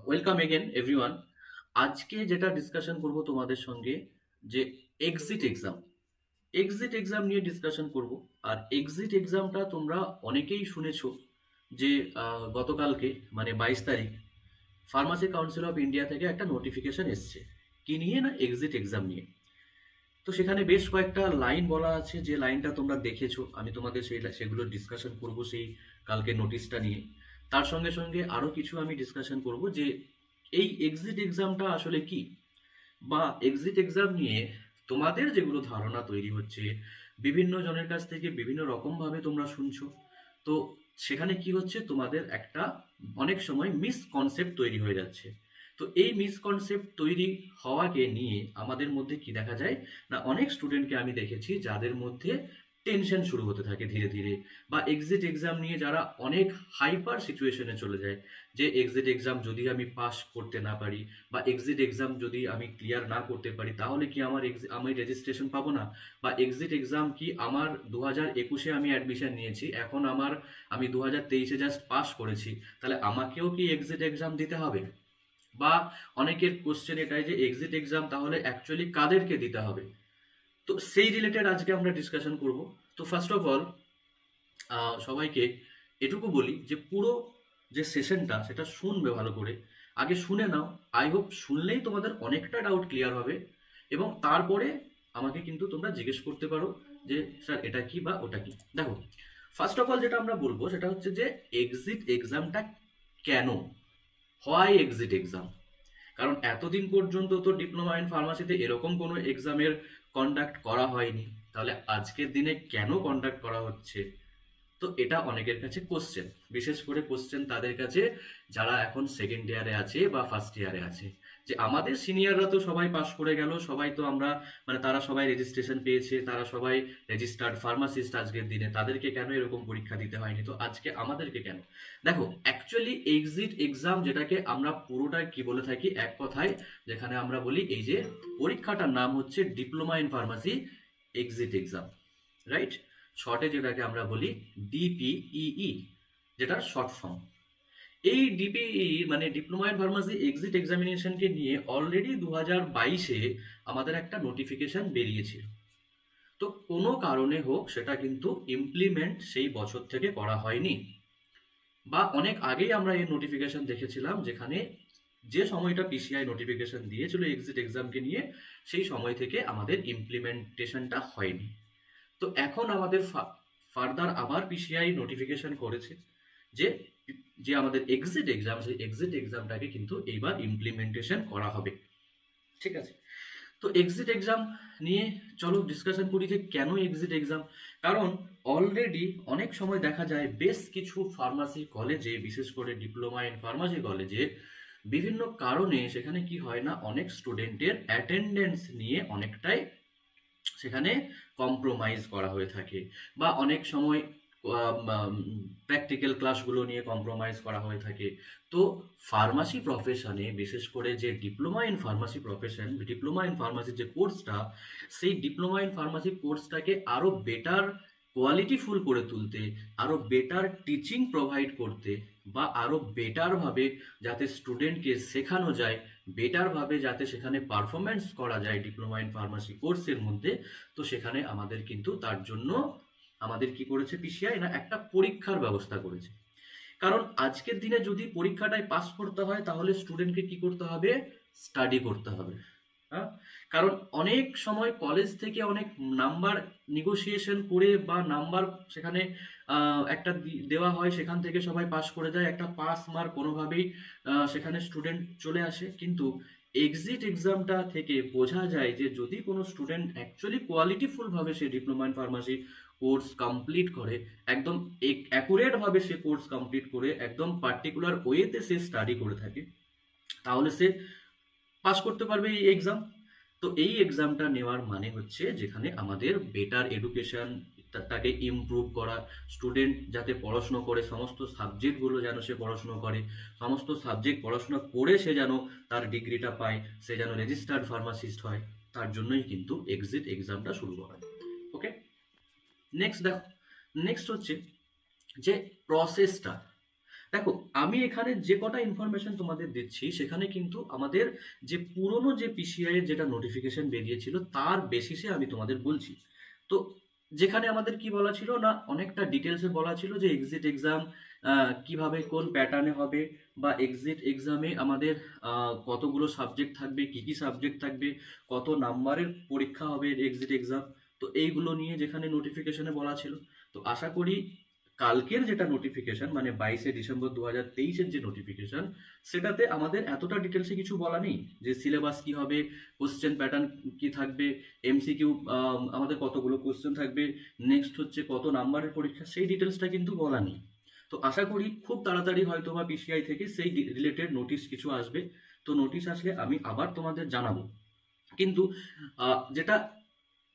Welcome again everyone. আজকে যেটা discussion করব তোমাদের সঙ্গে, যে এক্সিট এক্সাম এক্সিট এক্সাম নিয়ে ডিসকাশন করব। আর এক্সিট এক্সামটা তোমরা অনেকেই শুনেছো যে গতকালকে মানে 22 তারিখ ফার্মাসি কাউন্সিল অফ ইন্ডিয়া থেকে একটা নোটিফিকেশন এসছে। কি নিয়ে? না, এক্সিট এক্সাম নিয়ে। তো সেখানে বেশ কয়েকটা লাইন বলা আছে, যে লাইনটা তোমরা দেখেছো। আমি তোমাদের সেগুলো ডিসকাশন করব সেই কালকে নোটিশটা নিয়ে। তার সঙ্গে সঙ্গে আরও কিছু আমি ডিসকাশন করব যে এই এক্সিট এক্সামটা আসলে কি, বা এক্সিট এক্সাম নিয়ে তোমাদের যেগুলো ধারণা তৈরি হচ্ছে, বিভিন্ন জনের কাছ থেকে বিভিন্ন রকমভাবে তোমরা শুনছো। তো সেখানে কি হচ্ছে, তোমাদের একটা অনেক সময় মিসকনসেপ্ট তৈরি হয়ে যাচ্ছে। তো এই মিসকনসেপ্ট তৈরি হওয়াকে নিয়ে আমাদের মধ্যে কি দেখা যায়, না অনেক স্টুডেন্টকে আমি দেখেছি যাদের মধ্যে টেনশন শুরু হতে থাকে ধীরে ধীরে, বা এক্সিট এক্সাম নিয়ে যারা অনেক হাইপার সিচুয়েশনে চলে যায়, যে এক্সিট এক্সাম যদি আমি পাস করতে না পারি, বা এক্সিট এক্সাম যদি আমি ক্লিয়ার না করতে পারি, তাহলে কি আমি রেজিস্ট্রেশন পাবো না, বা এক্সিট এক্সাম কি আমার 2021-এ আমি অ্যাডমিশন নিয়েছি, এখন আমি 2023-এ জাস্ট পাস করেছি, তাহলে আমাকেও কি এক্সিট এক্সাম দিতে হবে? বা অনেকের কোশ্চেন এটাই যে এক্সিট এক্সাম তাহলে অ্যাকচুয়ালি কাদেরকে দিতে হবে। তো সেই রিলেটেড আজকে আমরা ডিসকাশন করব। তো ফার্স্ট অফ অল সবাইকে এটুকু বলি যে পুরো যে সেশনটা সেটা শুনবে ভালো করে। আগে শুনে নাও। আই হোপ শুনলেই তোমাদের অনেকটা ডাউট ক্লিয়ার হবে, এবং তারপরে আমাকে কিন্তু তোমরা জিজ্ঞেস করতে পারো যে স্যার এটা কি বা ওটা কি। দেখো, ফার্স্ট অফ অল যেটা আমরা বলবো সেটা হচ্ছে যে এক্সিট এক্সামটা কেন, হোয়াই এক্সিট এক্সাম। কারণ এতদিন পর্যন্ত তো ডিপ্লোমা ইন ফার্মাসিতে এরকম কোনো এক্সামের কন্ডাক্ট করা হয়নি, তাহলে আজকের দিনে কেন কন্ডাক্ট করা হচ্ছে? তো এটা অনেকের কাছে কোশ্চেন, বিশেষ করে কোশ্চেন তাদের কাছে যারা এখন সেকেন্ড ইয়ারে আছে বা ফার্স্ট ইয়ারে আছে, যে আমাদের সিনিয়ররা তো সবাই পাশ করে গেল, সবাই তো আমরা মানে তারা সবাই রেজিস্ট্রেশন পেয়েছে, তারা সবাই রেজিস্টার্ড ফার্মাসিস্ট আজকের দিনে, তাদেরকে কেন এরকম পরীক্ষা দিতে হয়নি, তো আজকে আমাদেরকে কেন? দেখো, অ্যাকচুয়ালি এক্সিট এক্সাম যেটাকে আমরা পুরোটাই কি বলে থাকি এক কথায়, যেখানে আমরা বলি এই যে পরীক্ষাটার নাম হচ্ছে diploma in pharmacy exit exam, right? শর্টে যেটাকে আমরা বলি ডিপিইই, যেটার শর্ট ফর্ম। এই ডিপিই মানে ডিপ্লোমা ইন ফার্মাসি এক্সিট এক্সামিনেশনকে নিয়ে অলরেডি 2022-এ আমাদের একটা নোটিফিকেশন বেরিয়েছিল। তো কোনো কারণে হোক সেটা কিন্তু ইমপ্লিমেন্ট সেই বছর থেকে করা হয়নি, বা অনেক আগেই আমরা এই নোটিফিকেশন দেখেছিলাম, যেখানে যে সময়টা পিসিআই নোটিফিকেশন দিয়েছিল এক্সিট এক্সামকে নিয়ে, সেই সময় থেকে আমাদের ইমপ্লিমেন্টেশনটা হয়নি। তো এখন আমাদের ফার্দার আবার পিসিআই নোটিফিকেশন করেছে যে যে আমাদের এক্সিট এক্সাম, সেই এক্সিট এক্সামটাকে কিন্তু এইবার ইমপ্লিমেন্টেশন করা হবে। ঠিক আছে? তো এক্সিট এক্সাম নিয়ে চলো ডিসকাশন করি যে কেন এক্সিট এক্সাম। কারণ অলরেডি অনেক সময় দেখা যায় বেশ কিছু ফার্মাসি কলেজে, বিশেষ করে ডিপ্লোমা ইন ফার্মাসি কলেজে, বিভিন্ন কারণে সেখানে কি হয় না, অনেক স্টুডেন্টের অ্যাটেন্ডেন্স নিয়ে অনেকটাই সেখানে কম্প্রোমাইজ করা হয়ে থাকে, বা অনেক সময় প্র্যাকটিক্যাল ক্লাসগুলো নিয়ে কম্প্রোমাইজ করা হয়ে থাকে। তো ফার্মাসি প্রফেশনে বিশেষ করে যে diploma in pharmacy profession, diploma in pharmacy যে কোর্সটা, সেই ডিপ্লোমা ইন ফার্মাসি কোর্সটাকে আরও বেটার কোয়ালিটিফুল করে তুলতে, আরও বেটার টিচিং প্রোভাইড করতে, বা আরও বেটারভাবে যাতে স্টুডেন্টকে শেখানো যায়, বেটারভাবে যাতে সেখানে পারফরমেন্স করা যায় ডিপ্লোমা ইন ফার্মাসি কোর্সের মধ্যে। তো সেখানে আমাদের কিন্তু তার জন্য আমাদের কি করেছে পিসিআই, না একটা পরীক্ষার ব্যবস্থা করেছে। কারণ আজকের দিনে যদি পরীক্ষাটায় পাস করতে হয়, তাহলে স্টুডেন্টকে কি করতে হবে? স্টাডি করতে হবে। হ্যাঁ, কারণ অনেক সময় কলেজ থেকে অনেক নাম্বার নেগোসিয়েশন করে বা নাম্বার সেখানে একটা দেওয়া হয়, সেখান থেকে সবাই পাস করে যায়, একটা পাস মার্ক কোনোভাবেই সেখানে স্টুডেন্ট চলে আসে। কিন্তু এক্সিট এক্সামটা থেকে বোঝা যায় যে যদি কোনো স্টুডেন্ট অ্যাকচুয়ালি কোয়ালিটিফুল ভাবে সে diploma in pharmacy course complete করে, একদম অ্যাকুরেট ভাবে সে কোর্স কমপ্লিট করে, একদম পার্টিকুলার ওয়েতে সে স্টাডি করে থাকে, তাহলে সে পাস করতে পারবে এই এক্সাম। তো এই এক্সামটা নেওয়ার মানে হচ্ছে যেখানে আমাদের বেটার এডুকেশন, তাকে ইমপ্রুভ করা, স্টুডেন্ট যাতে পড়াশুনো করে, সমস্ত সাবজেক্টগুলো যেন সে পড়াশুনো করে, সমস্ত সাবজেক্ট পড়াশোনা করে সে যেন তার ডিগ্রিটা পায়, সে যেন রেজিস্টার্ড ফার্মাসিস্ট হয়, তার জন্যই কিন্তু এক্সিট এক্সামটা শুরু হয়। ওকে, নেক্সট দেখো, নেক্সট হচ্ছে যে প্রসেসটা। দেখো, আমি এখানে যে কটা ইনফরমেশন তোমাদের দিচ্ছি সেখানে কিন্তু আমাদের যে পুরনো যে পিসিআই এর যেটা নোটিফিকেশন বেরিয়েছিল তার বেসিসে আমি তোমাদের বলছি। তো যেখানে আমাদের কি বলা ছিল না, অনেকটা ডিটেলসে বলা ছিল যে এক্সিট এক্সাম কিভাবে কোন প্যাটার্নে হবে, বা এক্সিট এক্সামে আমাদের কতগুলো সাবজেক্ট থাকবে, কি কি সাবজেক্ট থাকবে, কত নাম্বারের পরীক্ষা হবে এক্সিট এক্সাম। তো এইগুলো নিয়ে যেখানে নোটিফিকেশনে বলা ছিল, তো আশা করি কালকের যেটা নোটিফিকেশন মানে 22শে ডিসেম্বর 2023-এর যে নোটিফিকেশন, সেটাতে আমাদের এতটা ডিটেলসে কিছু বলা নেই যে সিলেবাস কি হবে, কোশ্চেন প্যাটার্ন কি থাকবে, এমসিকিউ আমাদের কতগুলো কোশ্চেন থাকবে, নেক্সট হচ্ছে কত নাম্বারের পরীক্ষা, সেই ডিটেলসটা কিন্তু বলা নেই। তো আশা করি খুব তাড়াতাড়ি হয়তো বা পিসিআই থেকে সেই রিলেটেড নোটিশ কিছু আসবে। তো নোটিশ আসলে আমি আবার তোমাদের জানাবো। কিন্তু যেটা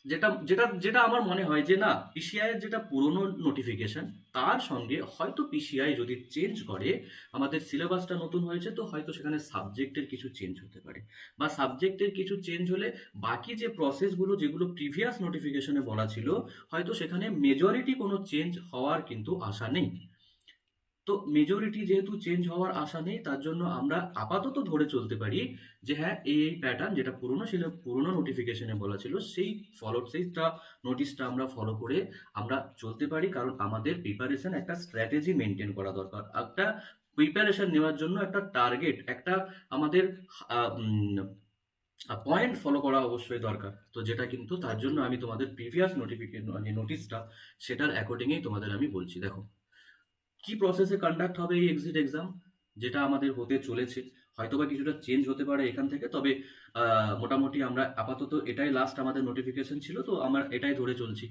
যেটা যেটা যেটা আমার মনে হয় যে না, পিসিআই এর যেটা পুরনো নোটিফিকেশন তার সঙ্গে হয়তো পিসিআই যদি চেঞ্জ করে, আমাদের সিলেবাসটা নতুন হয়েছে তো হয়তো সেখানে সাবজেক্টের কিছু চেঞ্জ হতে পারে, বা সাবজেক্টের কিছু চেঞ্জ হলে বাকি যে প্রসেসগুলো যেগুলো প্রিভিয়াস নোটিফিকেশনে বলা ছিল, হয়তো সেখানে মেজরিটি কোনো চেঞ্জ হওয়ার কিন্তু আশা নেই। তো মেজরিটি যেহেতু চেঞ্জ হওয়ার আশা নেই, তার জন্য আমরা আপাতত ধরে চলতে পারি যে হ্যাঁ, এই প্যাটার্ন যেটা পুরনো ছিল, পুরনো নোটিফিকেশনে বলা ছিল, সেইটা নোটিশটা আমরা ফলো করে আমরা চলতে পারি। কারণ আমাদের প্রিপারেশন একটা স্ট্র্যাটেজি মেনটেন করা দরকার, একটা প্রিপারেশন নেওয়ার জন্য একটা টার্গেট, একটা আমাদের পয়েন্ট ফলো করা অবশ্যই দরকার। তো যেটা কিন্তু তার জন্য আমি তোমাদের প্রিভিয়াস নোটিফিকেশন যে নোটিশটা, সেটার অ্যাকর্ডিংই তোমাদের আমি বলছি। দেখো, কি প্রসেসে কন্ডাক্ট হবে এই এক্সিট এক্সাম, যেটা আমাদের হতে চলেছে, হয়তোবা কিছুটা চেঞ্জ হতে পারে এখান থেকে, তবে মোটামুটি আমরা আপাতত এটাই লাস্ট আমাদের নোটিফিকেশন ছিল, তো আমরা এটাই ধরে চলছি।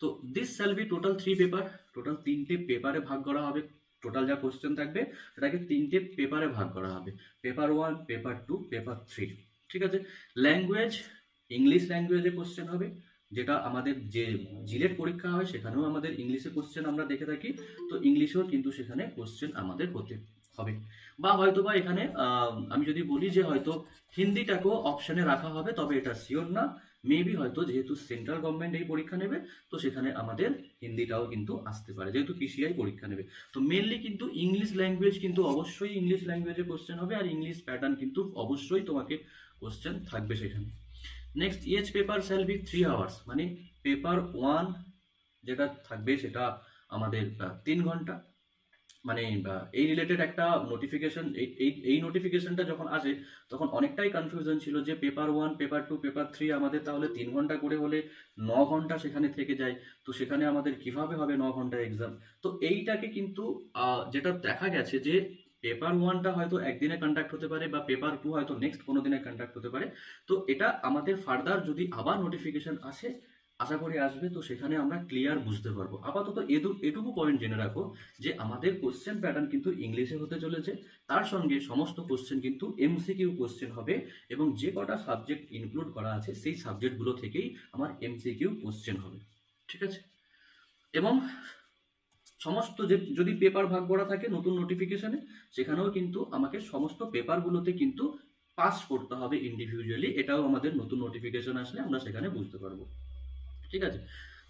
তো this shall be total 3 paper, total 3টে পেপারে ভাগ করা হবে। টোটাল যা কোশ্চেন থাকবে সেটাকে 3টে পেপারে ভাগ করা হবে, পেপার 1, পেপার 2, পেপার 3। ঠিক আছে। ল্যাঙ্গুয়েজ, ইংলিশ ল্যাঙ্গুয়েজে কোশ্চেন হবে, যেটা আমাদের যে জিলেট পরীক্ষা হয় সেখানেও আমাদের ইংলিশে কোশ্চেন আমরা দেখে থাকি। তো ইংলিশেও কিন্তু সেখানে কোশ্চেন আমাদের হতে হবে। বা হয়তো বা এখানে আমি যদি বলি যে হয়তো হিন্দিটাকেও অপশনে রাখা হবে, তবে এটা শিওর না। মেবি হয়তো যেহেতু সেন্ট্রাল গভর্নমেন্ট এই পরীক্ষা নেবে, তো সেখানে আমাদের হিন্দিটাও কিন্তু আসতে পারে, যেহেতু পিসিআই পরীক্ষা নেবে। তো মেনলি কিন্তু ইংলিশ ল্যাঙ্গুয়েজ কিন্তু অবশ্যই ইংলিশ ল্যাঙ্গুয়েজে কোশ্চেন হবে, আর ইংলিশ প্যাটার্ন কিন্তু অবশ্যই তোমাকে কোশ্চেন থাকবে সেখানে। Next, each paper shall be 3 hours, মানে পেপার 1 যেটা থাকবে সেটা আমাদের 3 ঘন্টা। মানে এই রিলেটেড একটা নোটিফিকেশন, এই নোটিফিকেশনটা যখন আসে তখন অনেকটাই কনফিউশন ছিল যে পেপার 1, পেপার 2, পেপার 3 আমাদের তাহলে 3 ঘন্টা করে হলে 9 ঘন্টা সেখানে থেকে যায়। তো সেখানে আমাদের কিভাবে হবে 9 ঘন্টা এক্সাম? তো এইটাকে কিন্তু যেটা দেখা গেছে যে পেপার 1টা হয়তো একদিনে কন্ডাক্ট হতে পারে, বা পেপার 2 হয়তো নেক্সট কোনো দিনে কন্ডাক্ট হতে পারে। তো এটা আমাদের ফার্দার যদি আবার নোটিফিকেশন আসে, আশা করি আসবে, তো সেখানে আমরা ক্লিয়ার বুঝতে পারবো। আপাতত এটুকু পয়েন্ট জেনে রাখো যে আমাদের কোশ্চেন প্যাটার্ন কিন্তু ইংলিশে হতে চলেছে, তার সঙ্গে সমস্ত কোশ্চেন কিন্তু এমসিকিউ কোশ্চেন হবে, এবং যে কটা সাবজেক্ট ইনক্লুড করা আছে সেই সাবজেক্টগুলো থেকেই আমার এমসিকিউ কোশ্চেন হবে। ঠিক আছে। এবং সমস্ত যে যদি পেপার ভাগ করা থাকে নতুন নোটিফিকেশনে, সেখানেও কিন্তু আমাকে সমস্ত পেপারগুলোতে কিন্তু পাস করতে হবে ইন্ডিভিজুয়ালি, এটাও আমাদের নতুন নোটিফিকেশন আসলে আমরা সেখানে বুঝতে পারবো। ঠিক আছে।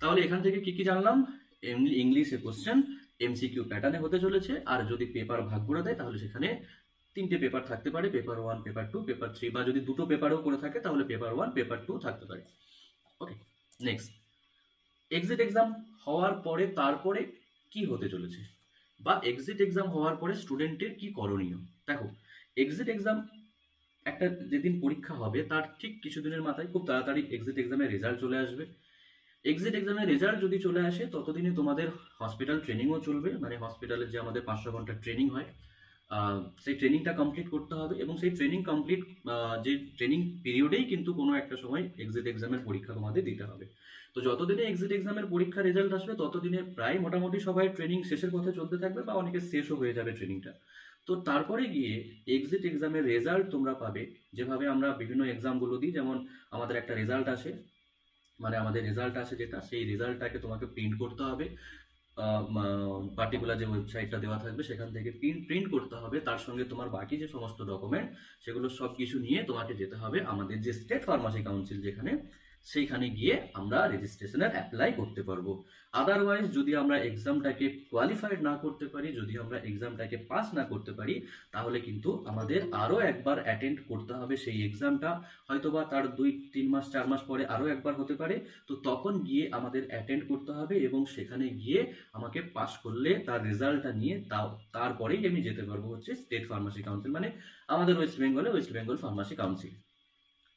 তাহলে এখান থেকে কি কি জানলাম? ইংলিশে কোশ্চেন এমসিকিউ প্যাটার্নে হতে চলেছে, আর যদি পেপার ভাগ করে দেয় তাহলে সেখানে 3টে পেপার থাকতে পারে, পেপার 1, পেপার 2, পেপার 3, বা যদি দুটো পেপারও করে থাকে তাহলে পেপার 1, পেপার 2 থাকতে পারে। ওকে। নেক্সট, এক্সিট এক্সাম হওয়ার পরে তারপরে কি হতে চলেছে, বা এক্সিট এক্সাম হওয়ার পরে স্টুডেন্টের কি করণীয়। দেখো, এক্সিট এক্সাম একটা যেদিন পরীক্ষা হবে তার ঠিক কিছুদিনের মাথায় খুব তাড়াতাড়ি এক্সিট এক্সামের রেজাল্ট চলে আসবে। এক্সিট এক্সামের রেজাল্ট যদি চলে আসে ততদিনে তোমাদের হসপিটাল ট্রেনিংও চলবে, মানে হসপিটালের যে আমাদের 500 ঘন্টা ট্রেনিং হয়, সেই ট্রেনিংটা কমপ্লিট করতে হবে, এবং সেই ট্রেনিং কমপ্লিট যে ট্রেনিং পিরিয়ডেই কিন্তু কোনো একটা সময় এক্সিট এক্সামের পরীক্ষা তোমাদের দিতে হবে। তো যতদিনে এক্সিট এক্সামের পরীক্ষা রেজাল্ট আসবে ততদিনে প্রায় মোটামুটি সবাই ট্রেনিং শেষের পথে চলতে থাকবে, বা অনেকে শেষও হয়ে যাবে ট্রেনিংটা। তো তারপরে গিয়ে এক্সিট এক্সামের রেজাল্ট তোমরা পাবে, যেভাবে আমরা বিভিন্ন এক্সামগুলো দিই, যেমন আমাদের একটা রেজাল্ট আসে, মানে আমাদের রেজাল্ট আসে যেটা, সেই রেজাল্টটাকে তোমাকে প্রিন্ট করতে হবে, পার্টিকুলার যে ওয়েবসাইটটা দেওয়া থাকবে সেখান থেকে প্রিন্ট করতে হবে, তার সঙ্গে তোমার বাকি যে সমস্ত ডকুমেন্ট সেগুলো সব কিছু নিয়ে তোমাকে যেতে হবে আমাদের যে স্টেট ফার্মাসি কাউন্সিল, যেখানে সেইখানে গিয়ে আমরা রেজিস্ট্রেশনের অ্যাপ্লাই করতে পারবো। আদারওয়াইজ যদি আমরা এক্সামটাকে কোয়ালিফাইড না করতে পারি, যদি আমরা এক্সামটাকে পাস না করতে পারি, তাহলে কিন্তু আমাদের আরও একবার অ্যাটেন্ড করতে হবে সেই এক্সামটা। হয়তোবা তার 2-3 মাস 4 মাস পরে আরও একবার হতে পারে। তো তখন গিয়ে আমাদের অ্যাটেন্ড করতে হবে এবং সেখানে গিয়ে আমাকে পাস করলে তার রেজাল্টটা নিয়ে তারপরেই আমি যেতে পারবো হচ্ছে স্টেট ফার্মাসি কাউন্সিল, মানে আমাদের ওয়েস্ট বেঙ্গল ফার্মাসি কাউন্সিল।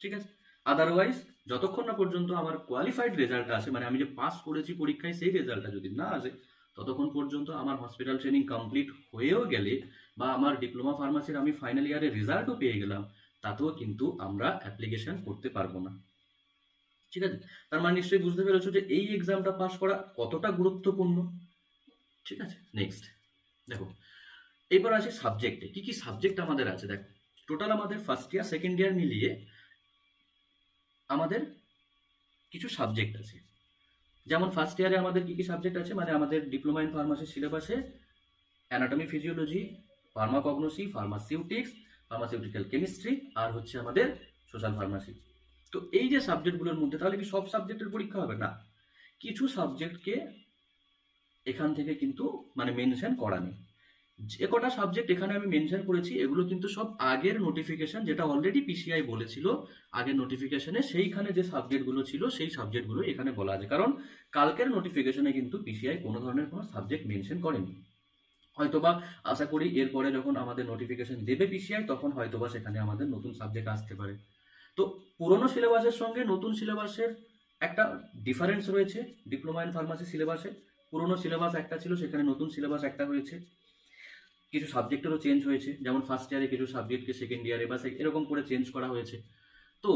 ঠিক আছে? আদারওয়াইজ যতক্ষণ না পর্যন্ত আমার কোয়ালিফাইড রেজাল্ট আসে, মানে আমি যে পাস করেছি পরীক্ষায় সেই রেজাল্টটা যদি না আসে, ততক্ষণ পর্যন্ত আমার হসপিটাল ট্রেনিং কমপ্লিট হয়েও গেলে বা আমার ডিপ্লোমা ফার্মাসির আমি ফাইনাল ইয়ারের রেজাল্টও পেয়ে গেলাম, তাতেও কিন্তু আমরা অ্যাপ্লিকেশন করতে পারবো না। ঠিক আছে? তার মানে নিশ্চয়ই বুঝতে পেরেছো যে এই এক্সামটা পাস করা কতটা গুরুত্বপূর্ণ। ঠিক আছে, নেক্সট দেখো, এবার আসে সাবজেক্টে। কি কি সাবজেক্ট আমাদের আছে দেখো। টোটাল আমাদের ফার্স্ট ইয়ার সেকেন্ড ইয়ার মিলিয়ে আমাদের কিছু সাবজেক্ট আছে। যেমন ফার্স্ট ইয়ারে আমাদের কি কি সাবজেক্ট আছে, মানে আমাদের ডিপ্লোমা ইন ফার্মাসির সিলেবাসে anatomy physiology, pharmacognosy, pharmaceutics, pharmaceutical chemistry, আর হচ্ছে আমাদের সোশ্যাল ফার্মাসি। তো এই যে সাবজেক্টগুলোর মধ্যে তাহলে কি সব সাবজেক্টের পরীক্ষা হবে না, কিছু সাবজেক্টকে এখান থেকে কিন্তু মানে মেনশন করা নেই। যে কটা সাবজেক্ট এখানে আমি মেনশন করেছি এগুলো কিন্তু সব আগের নোটিফিকেশন, যেটা অলরেডি পিসিআই বলেছিল আগের নোটিফিকেশনে, সেইখানে যে সাবজেক্টগুলো ছিল সেই সাবজেক্টগুলো এখানে বলা আছে। কারণ কালকের নোটিফিকেশনে কিন্তু পিসিআই কোনো ধরনের কোনো সাবজেক্ট মেনশন করেনি। হয়তোবা আশা করি এরপরে যখন আমাদের নোটিফিকেশন দেবে পিসিআই তখন হয়তোবা সেখানে আমাদের নতুন সাবজেক্ট আসতে পারে। তো পুরনো সিলেবাসের সঙ্গে নতুন সিলেবাসের একটা ডিফারেন্স রয়েছে। ডিপ্লোমা ইন ফার্মাসি সিলেবাসে পুরনো সিলেবাস একটা ছিল, সেখানে নতুন সিলেবাস একটা হয়েছে। কিছু সাবজেক্টেরও চেঞ্জ হয়েছে, যেমন ফার্স্ট ইয়ারে কিছু সাবজেক্টকে সেকেন্ড ইয়ারে বা এরকম করে চেঞ্জ করা হয়েছে। তো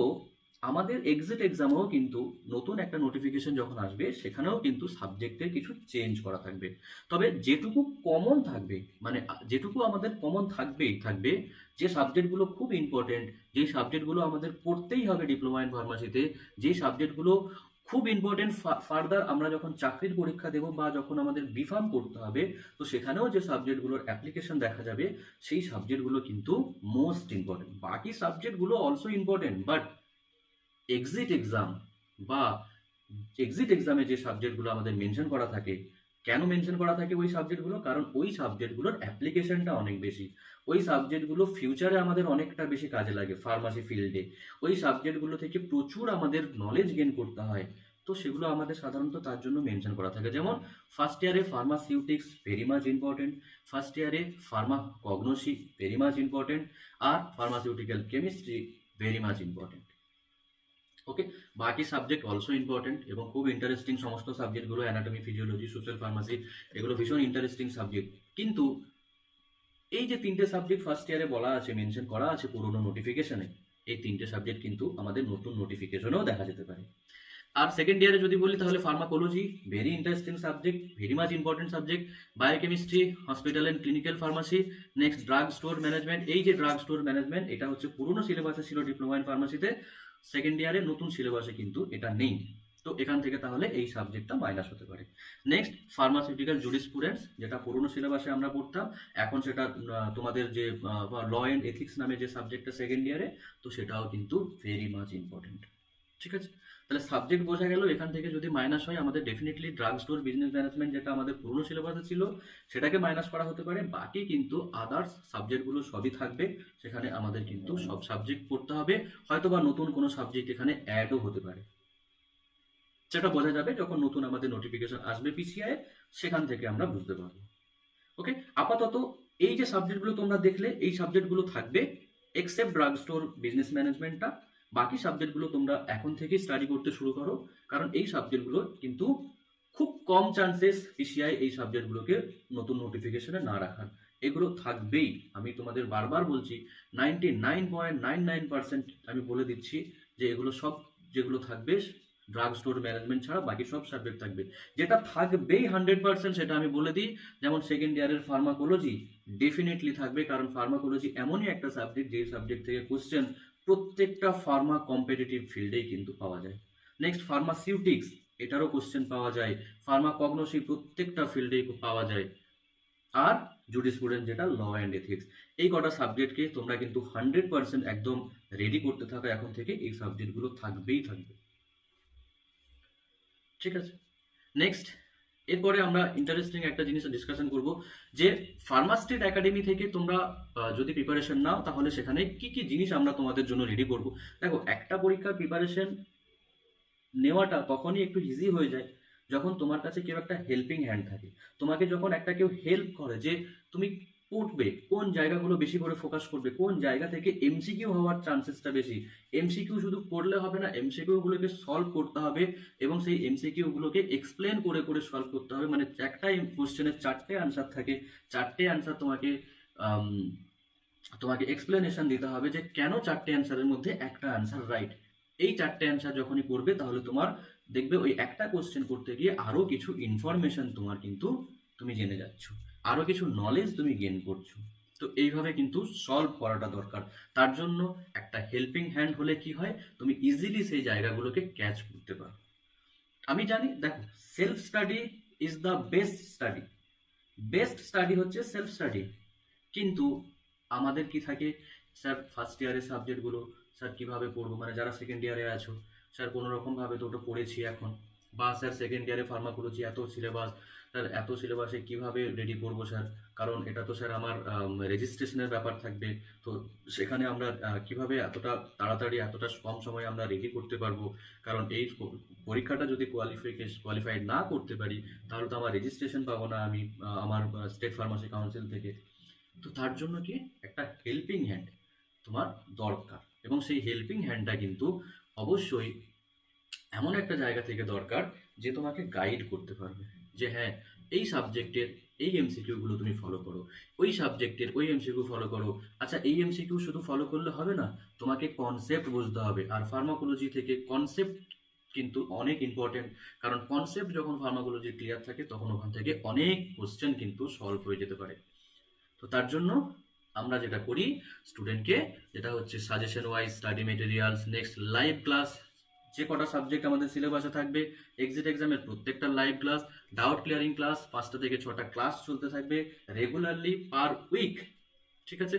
আমাদের এক্সিট এক্সামেও কিন্তু নতুন একটা নোটিফিকেশন যখন আসবে সেখানেও কিন্তু সাবজেক্টের কিছু চেঞ্জ করা থাকবে। তবে যেটুকু কমন থাকবে, মানে যেটুকু আমাদের কমন থাকবে, যে সাবজেক্টগুলো খুব ইম্পর্টেন্ট, যে সাবজেক্টগুলো আমাদের পড়তেই হবে ডিপ্লোমা ইন ফার্মাসিতে, যে সাবজেক্টগুলো খুব ইম্পর্টেন্ট ফার্দার আমরা যখন চাকরির পরীক্ষা দেব বা যখন আমাদের বিফার্ম করতে হবে, তো সেখানেও যে সাবজেক্টগুলোর অ্যাপ্লিকেশন দেখা যাবে সেই সাবজেক্টগুলো কিন্তু মোস্ট ইম্পর্টেন্ট। বাকি সাবজেক্টগুলো also important, but exit exam বা এক্সিট এক্সামে যে সাবজেক্টগুলো আমাদের মেনশন করা থাকে, কেন মেনশন করা থাকে ওই সাবজেক্টগুলো, কারণ ওই সাবজেক্টগুলোর অ্যাপ্লিকেশনটা অনেক বেশি। ওই সাবজেক্টগুলো ফিউচারে আমাদের অনেকটা বেশি কাজে লাগে ফার্মাসি ফিল্ডে। ওই সাবজেক্টগুলো থেকে প্রচুর আমাদের নলেজ গেইন করতে হয়। তো সেগুলো আমাদের সাধারণত তার জন্য মেনশন করা থাকে। যেমন ফার্স্ট ইয়ারে pharmaceutics very much important, first ইয়ারে ফার্মাকগনোসি ভেরি মাচ ইম্পর্টেন্ট, আর pharmaceutical chemistry very much important. Okay, বাকি সাবজেক্ট অলসো ইম্পর্টেন্ট এবং খুব ইন্টারেস্টিং সমস্ত সাবজেক্টগুলো, অ্যানাটমি ফিজিওলজি সোশ্যাল ফার্মাসি, এগুলো ভীষণ ইন্টারেস্টিং সাবজেক্ট। কিন্তু এই যে তিনটে সাবজেক্ট ফার্স্ট ইয়ারে বলা আছে, মেনশন করা আছে পুরোনো নোটিফিকেশনে, এই তিনটে সাবজেক্ট কিন্তু আমাদের নতুন নোটিফিকেশনেও দেখা যেতে পারে। আর সেকেন্ড ইয়ারে যদি বলি তাহলে pharmacology very interesting subject, very much important subject, biochemistry, hospital and clinical pharmacy, next drug store management. এই যে ড্রাগ স্টোর ম্যানেজমেন্ট এটা হচ্ছে পুরোনো সিলেবাসে ছিল ডিপ্লোমা ইন ফার্মাসিতে, সেকেন্ড ইয়ারে নতুন সিলেবাসে কিন্তু এটা নেই। তো এখান থেকে তাহলে এই সাবজেক্টটা মাইনাস হতে পারে। নেক্সট ফার্মাসিউটিক্যাল জুরিসপ্রুডেন্স, যেটা পুরোনো সিলেবাসে আমরা পড়তাম, এখন সেটা তোমাদের যে ল অ্যান্ড এথিক্স নামে যে সাবজেক্টটা সেকেন্ড ইয়ারে, তো সেটাও কিন্তু ভেরি মাচ ইম্পর্টেন্ট। ঠিক আছে, তাহলে সাবজেক্ট বোঝা গেল। এখান থেকে যদি মাইনাস হয় আমাদের definitely drug store business management, যেটা আমাদের পুরনো সিলেবাসে ছিল, সেটাকে মাইনাস করা হতে পারে। বাকি কিন্তু আদার্স সাবজেক্টগুলো সবই থাকবে, সেখানে আমাদের কিন্তু সব সাবজেক্ট পড়তে হবে। হয়তোবা নতুন কোনো সাবজেক্ট এখানে অ্যাডও হতে পারে, সেটা বোঝা যাবে যখন নতুন আমাদের নোটিফিকেশন আসবে পিসিআই, সেখান থেকে আমরা বুঝতে পারবো। ওকে, আপাতত এই যে সাবজেক্টগুলো তোমরা দেখলে এই সাবজেক্টগুলো থাকবে এক্সেপ্ট ড্রাগ স্টোর বিজনেস ম্যানেজমেন্টটা। বাকি সাবজেক্টগুলো তোমরা এখন থেকেই স্টাডি করতে শুরু করো, কারণ এই সাবজেক্টগুলো কিন্তু খুব কম চান্সেস পিসিআই এই সাবজেক্টগুলোকে নতুন নোটিফিকেশনে না রাখার। এগুলো থাকবেই, আমি তোমাদের বারবার বলছি, 99.99% আমি বলে দিচ্ছি যে এগুলো সব যেগুলো থাকবে ড্রাগ স্টোর ম্যানেজমেন্ট ছাড়া বাকি সব সাবজেক্ট থাকবে। যেটা থাকবেই 100% সেটা আমি বলে দিই, যেমন সেকেন্ড ইয়ারের ফার্মাকোলজি ডেফিনেটলি থাকবে, কারণ ফার্মাকোলজি এমনই একটা সাবজেক্ট যে সাবজেক্ট থেকে কোশ্চেন প্রত্যেকটা ফার্মা কম্পিটিটিভ ফিল্ডেই কিন্তু পাওয়া যায়। নেক্সট ফার্মাসিউটিক্স, এটারও কোশ্চেন পাওয়া যায়। ফার্মাকগনোসি প্রত্যেকটা ফিল্ডেই পাওয়া যায়। আর জুরিসপ্রুডেন্স যেটা ল অ্যান্ড এথিক্স, এই কটা সাবজেক্টকে তোমরা কিন্তু 100% একদম রেডি করতে থাকো এখন থেকে, এই সাবজেক্টগুলো থাকবেই থাকবে। ঠিক আছে, নেক্সট এরপরে আমরা ইন্টারেস্টিং একটা জিনিস ডিসকাশন করব যে ফার্মাস্ট্রিট একাডেমি থেকে তোমরা যদি প্রিপারেশন নাও তাহলে সেখানে কি কি জিনিস আমরা তোমাদের জন্য রেডি করব। দেখো, একটা পরীক্ষার প্রিপারেশন নেওয়াটা তখনই একটু ইজি হয়ে যায় যখন তোমার কাছে কেউ একটা হেল্পিং হ্যান্ড থাকে। তোমাকে যখন একটা কেউ হেল্প করে যে তুমি পড়বে কোন জায়গাগুলো বেশি করে ফোকাস করবে, কোন জায়গা থেকে এমসিকিউ হওয়ার চান্সেসটা বেশি। এমসিকিউ শুধু পড়লে হবে না, এমসিকিউ গুলোকে সলভ করতে হবে এবং সেই এমসিকিউ গুলোকে এক্সপ্লেন করে করে সলভ করতে হবে। মানে একটা কোশ্চেনের 4টে আনসার থাকে, 4টে আনসার তোমাকে আম, তোমাকে এক্সপ্লেনেশন দিতে হবে যে কেন 4টে অ্যান্সারের মধ্যে একটা অ্যান্সার রাইট। এই 4টে অ্যান্সার যখনই করবে তাহলে তোমার দেখবে ওই একটা কোশ্চেন করতে গিয়ে আরো কিছু ইনফরমেশন তোমার কিন্তু তুমি জেনে যাচ্ছ, আরো কিছু নলেজ তুমি গেইন করছো। তো এইভাবে কিন্তু সলভ করাটা দরকার। তার জন্য একটা হেল্পিং হ্যান্ড হলে কি হয়, তুমি ইজিলি সেই জায়গাগুলোকে ক্যাচ করতে পারো। আমি জানি, দেখো, self study is the best study. Best study হচ্ছে সেলফ স্টাডি। কিন্তু আমাদের কি থাকে, স্যার ফার্স্ট ইয়ারের সাবজেক্টগুলো স্যার কিভাবে পড়বো, মানে যারা সেকেন্ড ইয়ারে আছো স্যার কোনো রকমভাবে তো ওটা পড়েছি এখন, বা স্যার সেকেন্ড ইয়ারে ফার্মাকোলজি এত সিলেবাস, স্যার এত সিলেবাসে কিভাবে রেডি করবো স্যার, কারণ এটা তো স্যার আমার রেজিস্ট্রেশনের ব্যাপার থাকবে। তো সেখানে আমরা কিভাবে এতটা তাড়াতাড়ি এতটা কম সময়ে আমরা রেডি করতে পারবো, কারণ এই পরীক্ষাটা যদি কোয়ালিফাইড না করতে পারি তাহলে তো আমার রেজিস্ট্রেশন পাবো না আমি আমার স্টেট ফার্মাসি কাউন্সিল থেকে। তো তার জন্য কি একটা হেল্পিং হ্যান্ড তোমার দরকার, এবং সেই হেল্পিং হ্যান্ডটা কিন্তু অবশ্যই এমন একটা জায়গা থেকে দরকার যে তোমাকে গাইড করতে পারবে যে হ্যাঁ, এই সাবজেক্টের এই এমসিকিউ গুলো তুমি ফলো করো, ওই সাবজেক্টের ওই এমসিকিউ ফলো করো। আচ্ছা, এই এমসিকিউ শুধু ফলো করলে হবে না, তোমাকে কনসেপ্ট বুঝতে হবে। আর ফার্মাকোলজি থেকে কনসেপ্ট কিন্তু অনেক ইম্পর্টেন্ট, কারণ কনসেপ্ট যখন ফার্মাকোলজি ক্লিয়ার থাকে তখন ওখান থেকে অনেক কোশ্চেন কিন্তু সলভ হয়ে যেতে পারে। তো তার জন্য আমরা যেটা করি স্টুডেন্টকে, যেটা হচ্ছে suggestion wise study materials, next live class, যে কটা সাবজেক্ট আমাদের সিলেবাসে থাকবে এক্সিট এক্সামের প্রত্যেকটা live class, doubt clearing class, 5টা থেকে 6টা ক্লাস চলতে থাকবে রেগুলারলি পার উইক। ঠিক আছে,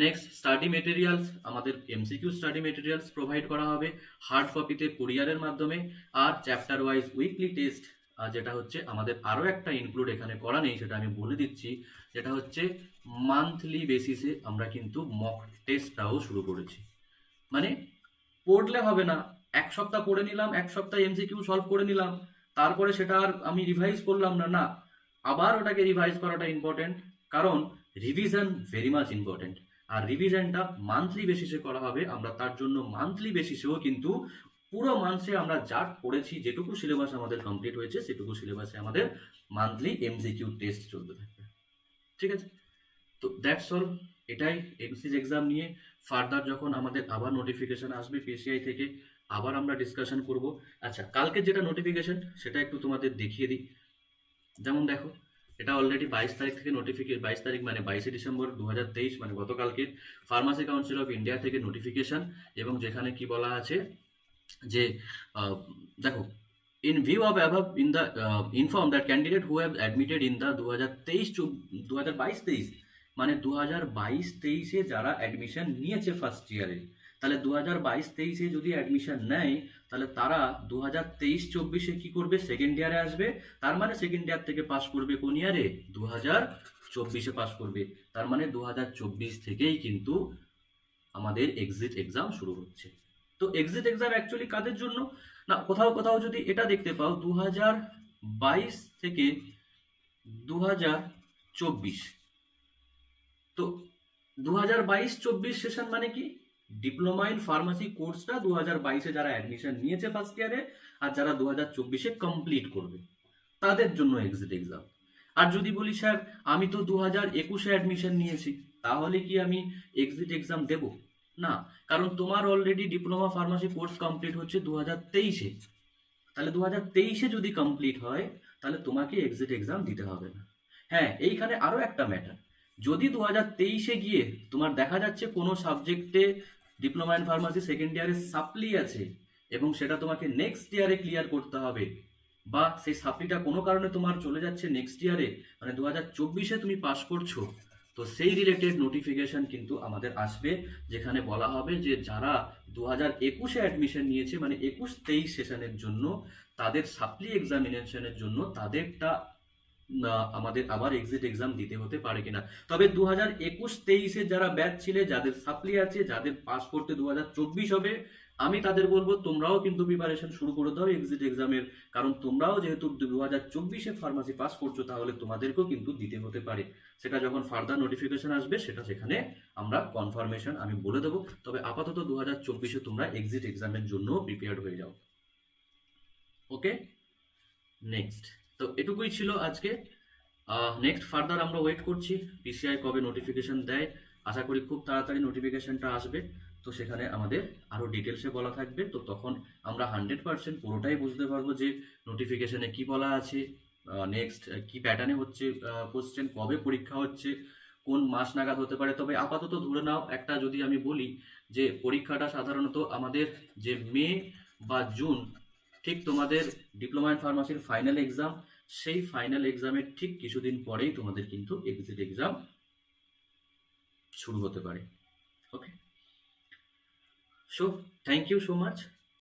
নেক্সট স্টাডি মেটেরিয়ালস, আমাদের এমসিকিউ স্টাডি মেটেরিয়ালস প্রোভাইড করা হবে হার্ড কপিতে কুরিয়ারের মাধ্যমে। আর চ্যাপ্টার ওয়াইজ উইকলি টেস্ট, যেটা হচ্ছে আমাদের আরও একটা ইনক্লুড এখানে করা নেই সেটা আমি বলে দিচ্ছি, যেটা হচ্ছে মান্থলি বেসিসে আমরা কিন্তু মক টেস্টটাও শুরু করেছি। মানে পড়লে হবে না, এক সপ্তাহ পড়ে নিলাম, এক সপ্তাহ এমসিকিউ সলভ করে নিলাম, তারপরে সেটা আর আমি রিভাইজ করলাম না, না, আবার ওটাকে রিভাইজ করাটা ইম্পর্টেন্ট, কারণ রিভিশন ভেরি মাচ ইম্পর্টেন্ট। আর রিভিশনটা মান্থলি বেসিসে করা হবে। আমরা তার জন্য মান্থলি বেসিসেও কিন্তু পুরো মান্থে আমরা যা পড়েছি, যেটুকু সিলেবাস আমাদের কমপ্লিট হয়েছে সেটুকু সিলেবাসে আমাদের মান্থলি এমসিকিউ টেস্ট চলতে থাকবে। ঠিক আছে, তো দ্যাটস অল। এটাই এমসিজ এক্সাম নিয়ে। ফার্দার যখন আমাদের আবার নোটিফিকেশন আসবে পিসিআই থেকে, আবার আমরা ডিসকাশন করব। আচ্ছা, কালকে যেটা নোটিফিকেশন সেটা একটু তোমাদের দেখিয়ে দিই। যেমন দেখো, এটা অলরেডি 22 তারিখ থেকে 22 তারিখ মানে 22শে ডিসেম্বর 2023, মানে গতকালকে ফার্মাসি কাউন্সিল অফ ইন্ডিয়া থেকে নোটিফিকেশন, এবং যেখানে কি বলা আছে যে দেখো, in view of above in the inform that candidate who have admitted in the 2022-23 মানে 2022-23 যারা অ্যাডমিশন নিয়েছে ফার্স্ট ইয়ারে, তাহলে 2022-23 যদি অ্যাডমিশন নেয় তাহলে তারা 2023-24 কি করবে, সেকেন্ড ইয়ারে আসবে। তার মানে সেকেন্ড ইয়ার থেকে পাস করবে কোন ইয়ারে, 2024 পাস করবে। তার মানে 2024 থেকেই কিন্তু আমাদের এক্সিট এক্সাম শুরু হচ্ছে। তো এক্সিট এক্সাম অ্যাকচুয়ালি কাদের জন্য না, কোথাও কোথাও যদি এটা দেখতে পাও 2022 থেকে 2024, তো 2022-24 সেশন মানে কি, ডিপ্লোমা ইন ফার্মাসি কোর্সটা 2022-এ যারা অ্যাডমিশন নিয়েছে ফার্স্ট ইয়ারে আর যারা 2024-এ কমপ্লিট করবে তাদের জন্য এক্সিট এক্সাম। আর যদি বলি স্যার আমি তো 2021-এ অ্যাডমিশন নিয়েছি, তাহলে কি আমি এক্সিট এক্সাম দেব না? কারণ তোমার already diploma pharmacy course complete হচ্ছে 2023-এ, তাহলে 2023-এ যদি কমপ্লিট হয় তাহলে তোমাকে এক্সিট এক্সাম দিতে হবে না। হ্যাঁ, এইখানে আরো একটা ম্যাটার, যদি 2023-এ গিয়ে তোমার দেখা যাচ্ছে কোনো সাবজেক্টে ডিপ্লোমা ইন ফার্মাসি সেকেন্ড ইয়ারে সাপ্লি আছে এবং সেটা তোমাকে নেক্সট ইয়ারে ক্লিয়ার করতে হবে, বা সেই সাপ্লিটা কোনো কারণে তোমার চলে যাচ্ছে নেক্সট ইয়ারে, মানে 2024-এ তুমি পাস করছো, তো সেই রিলেটেড নোটিফিকেশন কিন্তু আমাদের আসবে, যেখানে বলা হবে যে যারা 2021-এ অ্যাডমিশন নিয়েছে, মানে 21-23 সেশনের জন্য তাদের সাপ্লি এক্সামিনেশনের জন্য তাদেরটা আমাদের আবার এক্সিট এক্সাম দিতে হতে পারে কিনা। তবে 2021-23-এ যারা ব্যাচ ছিলে, যাদের সাপ্লি আছে, যাদের পাস করতে 2024 হবে, আমি তাদের বলবো তোমরাও কিন্তু প্রিপারেশন শুরু করে দাও এক্সিট এক্সামের। কারণ তোমরাও যেহেতু 2024-এ ফার্মাসি পাস করছো, তাহলে তোমাদেরকেও কিন্তু দিতে হতে পারে। সেটা যখন ফার্দার নোটিফিকেশন আসবে, সেখানে আমরা কনফার্মেশন আমি বলে দেবো। তবে আপাতত 2024-এ তোমরা এক্সিট এক্সামের জন্য প্রিপেয়ার্ড হয়ে যাও। ওকে, নেক্সট। তো এটুকুই ছিল আজকে। নেক্সট ফার্দার আমরা ওয়েট করছি পিসিআই কবে নোটিফিকেশন দেয়। আশা করি খুব তাড়াতাড়ি নোটিফিকেশনটা আসবে। তো সেখানে আমাদের আরও ডিটেলসে বলা থাকবে। তো তখন আমরা 100% পুরোটাই বুঝতে পারবো যে নোটিফিকেশনে কি বলা আছে, নেক্সট কি প্যাটার্নে হচ্ছে কোশ্চেন, কবে পরীক্ষা হচ্ছে, কোন মাস নাগাদ হতে পারে। তবে আপাতত ধরে নাও একটা যদি আমি বলি যে পরীক্ষাটা সাধারণত আমাদের যে মে বা জুন, ঠিক তোমাদের ডিপ্লোমা ইন ফার্মাসির ফাইনাল এক্সাম, সেই ফাইনাল এক্সামের ঠিক কিছুদিন পরেই তোমাদের কিন্তু এক্সিট এক্সাম শুরু হতে পারে। Okay, so thank you so much.